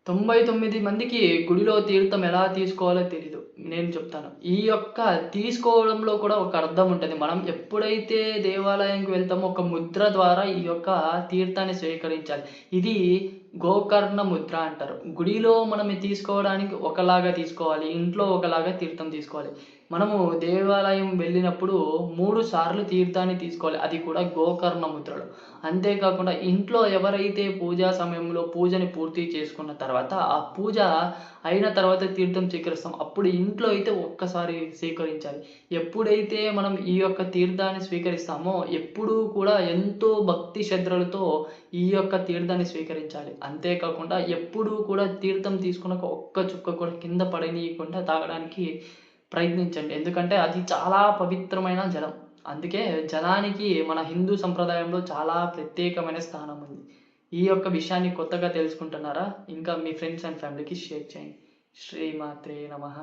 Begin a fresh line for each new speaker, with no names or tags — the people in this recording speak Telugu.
99 మందికి గుడిలో తీర్థం ఎలా తీసుకోవాలో తెలీదు. నేను చెప్తాను. ఈ యొక్క తీసుకోవడంలో కూడా ఒక అర్థం ఉంటది. మనం ఎప్పుడైతే దేవాలయంకి వెళ్తామో ఒక ముద్ర ద్వారా ఈ యొక్క తీర్థాన్ని స్వీకరించాలి. ఇది గోకర్ణ ముద్ర అంటారు. గుడిలో మనం ఇది తీసుకోవడానికి ఒకలాగా తీసుకోవాలి. ఇంట్లో ఒకలాగా తీర్థం తీసుకోవాలి. మనము దేవాలయం వెళ్ళినప్పుడు 3 సార్లు తీర్థాన్ని తీసుకోవాలి. అది కూడా గోకర్ణ ముద్రలో. అంతేకాకుండా ఇంట్లో ఎవరైతే పూజా సమయంలో పూజని పూర్తి చేసుకున్న తర్వాత, ఆ పూజ అయిన తర్వాత తీర్థం స్వీకరిస్తాం. అప్పుడు ఇంట్లో అయితే ఒక్కసారి స్వీకరించాలి. ఎప్పుడైతే మనం ఈ యొక్క తీర్థాన్ని స్వీకరిస్తామో, ఎప్పుడూ కూడా ఎంతో భక్తి శ్రద్ధలతో ఈ యొక్క తీర్థాన్ని స్వీకరించాలి. అంతేకాకుండా ఎప్పుడూ కూడా తీర్థం తీసుకున్నాక ఒక్క చుక్క కూడా కింద పడనీయకుండా తాగడానికి ప్రయత్నించండి. ఎందుకంటే అది చాలా పవిత్రమైన జలం. అందుకే జలానికి మన హిందూ సంప్రదాయంలో చాలా ప్రత్యేకమైన స్థానం ఉంది. ఈ యొక్క విషయాన్ని కొత్తగా తెలుసుకుంటున్నారా? ఇంకా మీ ఫ్రెండ్స్ అండ్ ఫ్యామిలీకి షేర్ చేయండి. శ్రీమాత్రే నమః.